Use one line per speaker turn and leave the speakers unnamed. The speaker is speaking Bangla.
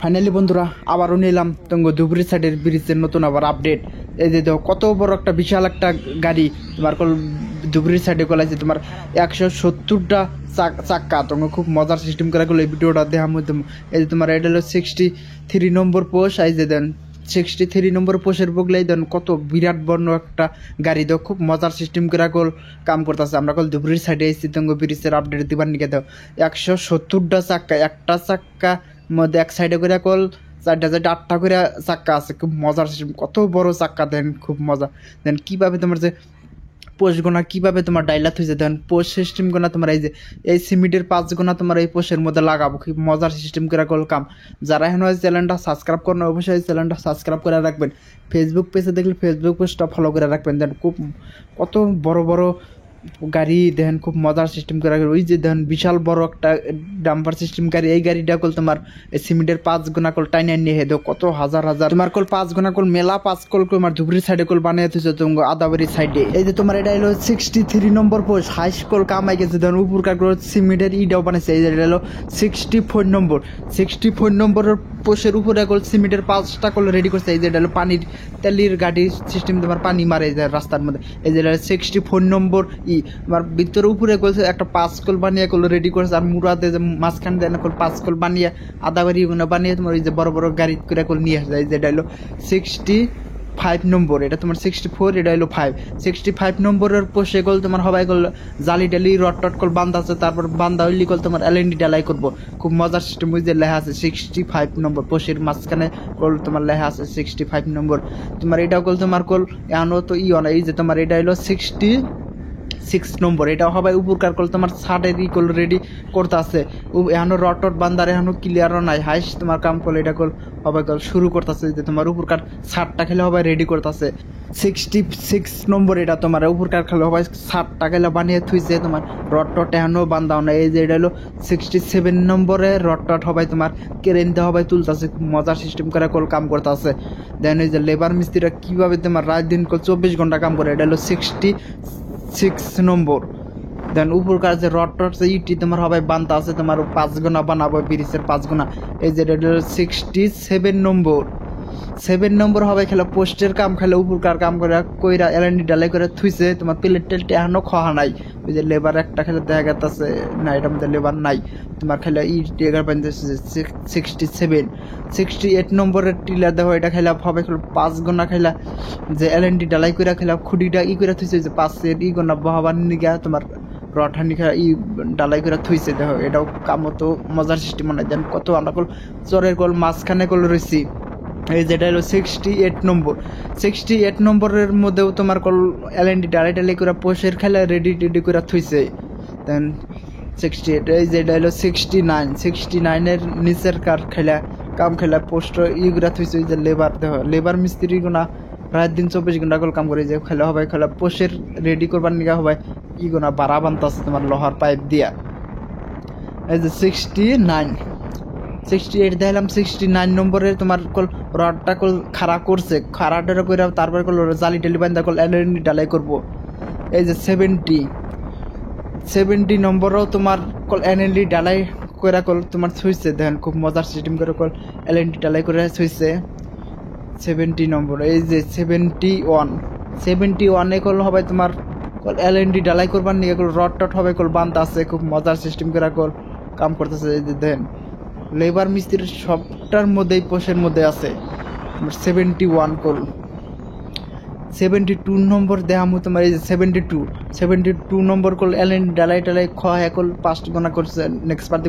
ফাইনালি বন্ধুরা আবারও নিলাম তঙ্গ ধুবড়ি সাইডের ব্রিজের নতুন আবার আপডেট। এই যে দেখো কত বড় একটা বিশাল একটা গাড়ি তোমার ধুবড়ির সাইডে কলাইছে তোমার 170টা চাক্কা তঙ্গ খুব মজার সিস্টেম করা গেলো। এই ভিডিওটা দেখার মধ্যে এই যে তোমার এটা হলো 63 নম্বর পোস্ট। এই যে দেন 63 নম্বর পোস্টের বগলাই দেন কত বিরাট বর্ণ একটা গাড়ি দাও, খুব মজার সিস্টেম করে কাম করতেছে। আমরা ধুবড়ির সাইডে এসেছি তঙ্গ ব্রিজের আপডেট দিবার নিকে দাও 170টা চাক্কা, একটা চাক্কা মধ্যে এক সাইডে করে 4টা করে চাক্কা আছে, খুব মজার সিস্টেম। কত বড় চাক্কা দেন, খুব মজা দেন। কীভাবে তোমার যে পোস্ট গোনা কীভাবে তোমার ডাইলাত হয়েছে দেন, পোস্ট সিস্টেম গোনা তোমার এই যে এই সিমেন্টের 5 গোনা তোমার এই পোস্টের মধ্যে লাগাবো, খুব মজার সিস্টেম করে কাম। যারা এখন চ্যানেলটা সাবস্ক্রাইব করেন অবশ্যই চ্যানেলটা সাবস্ক্রাইব করে রাখবেন। ফেসবুক পেজে দেখলে ফেসবুক পেজটা ফলো করে রাখবেন। দেন খুব কত বড় বড় গাড়ি দেখেন, খুব মজার সিস্টেম করে। ওই যে দেখেন বিশাল বড় একটা ডাম্পার সিস্টেম গাড়ি, এই গাড়িটা তোমার সিমেন্টের 5 গোনা টাইনে নিয়ে হেদো কত হাজার হাজার তোমার 5 গোনা মেলা 5 তোমার ধুবড়ির সাইডে বানিয়ে দিচ্ছে তোমার আদাবাড়ির সাইডে। এই যে তোমার এটা হলো 63 নম্বর পোস্ট, হাই স্কুল কামাই গেছে দেখেন উপরকার সিমেন্টের ইটাও বানিয়েছে। এই যে এটা হলো 64 নম্বর, 64 নম্বরের পোস্টের উপরে সিমেন্টের 5টা রেডি করছে। এই যে এটা হলো পানির তেলির গাড়ি সিস্টেম, তোমার পানি মারে যায় রাস্তার মধ্যে। এই যে 64 নম্বর তোমার ভিতরে উপরে করছে একটা 5 বানিয়ে রেডি করেছে। আর মুরাদে যে মাঝখানে দেন 5 বানিয়ে আদা বাড়ি বানিয়ে তোমার ওই যে বড় বড় গাড়ি করে নিয়ে আসে যায়। যে এটা হলো 65 নম্বর, এটা তোমার 64, এটা হলো 5। 65 নম্বরের পোষে তোমার হবাই জালি ডালি রড টট বান্ধা আছে, তারপর বান্ধা হইলি তোমার এলএনডি ডালাই করবো, খুব মজার সিস্টেম। ওই যে লেখা আছে 65 নম্বর, পোষের মাঝখানে তোমার লেখা আছে 65 নম্বর। তোমার এটাও তোমার এখনও তো এই যে তোমার এটা হলো 66 নম্বর, এটা হবে উপরকার তোমার ছাদের রেডি করতে আছে। এখনো রড টট বান্ধার এখনো ক্লিয়ারও নাই, হাইস তোমার কাম করলে এটা হবে শুরু করতেছে। যে তোমার উপরকার ছাদটা খেলে হবে রেডি করতেছে। 66 নম্বর, এটা তোমার উপরকার খেলে হবে ছাদটা খেলে বানিয়ে থুইছে, তোমার রড টট এখনো বান্ধাও না। এই যে এটা হলো 67 নম্বরে রড টট হবে তোমার কেরেনতে হবে তুলতেছে, খুব মজার সিস্টেম করে কাম করতে আছে। দেন এই যে লেবার মিস্ত্রিরা কিভাবে তোমার রাত দিন 24 ঘন্টা কাম করে। এটা হলো 66 নম্বর। দেন উপরকার যে রড টট ইটি তোমার হবে বানতে আছে, তোমার 5 গোনা বানাবো ব্রিজের 5 গোনা। এই যে 67 নম্বর, 7 নম্বর হবে খেলা পোস্টের কাম খেলে উপরকার কাম করে কইরা এলএনডি ডালাই করে থুইছে। তোমার প্লেট টেলট এখনো খাওয়া নাই। ওই যে লেবার একটা খেলে দেখা গেছে না, এটার মধ্যে লেবার নাই। তোমার খেলে টিগার বানতে 67। 68 নম্বরের টিলার দেখো, এটা খেলা হবে 5 গোনা খেলা যে এলএনডি ডালাই করে খেলা খুঁটিটা করে থুইছে। যে 5 গোনা বহাবার নিগা তোমার রঠানি ডালাই করে থুইছে। দেখো এটাও কামতো মজার সিস্টেম মনে দেন। কত আমরা চরের মাঝখানে রয়েছি। এই যেটা হলো 68 নম্বর, 68 নম্বরের মধ্যেও তোমার এলএনডি ডালাই ডালাই করে পোষের খেলা রেডি টেডি করে থুইছে। দেন 68। এই যেটা হলো 69 নিচের কার খেলা কাম খেলা পোস্ট করে থুইছে। যে লেবার দেখো লেবার মিস্ত্রি গোনা রাত দিন 24 ঘন্টা কাম করে। যে খেলা হবে খেলা পোষের রেডি করবার নিকা হবে গোনা বাড়া বানতে আছে তোমার লোহার পাইপ দিয়া। এই যে 68 দেখলাম 69 নম্বরের তোমার রডটা খাড়া করছে, খাড়াটা করে তারপর জালি টালি বান্ধা এলএনডি ডালাই করবো। এই যে 70 নম্বরও তোমার এলএনডি ডালাই করে তোমার ছুঁইছে। দেখেন খুব মজার সিস্টেম করে এলএনডি ডালাই করে ছুঁইছে 70 নম্বর। এই যে 71 হবে তোমার এলএনডি ডালাই করবার নিয়ে রড টট হবে বান্ধা আছে, খুব মজার সিস্টেম করে কাম করতেছে। এই যে দেখেন লেবার মিস্ত্রির সবটার মধ্যেই পোষের মধ্যে আছে 71 72 নম্বর দেখামু তোমার। এই যে 72 নম্বর এলএনডি ডালাই টালাই খাওয়া 5 গোনা করছে। Next party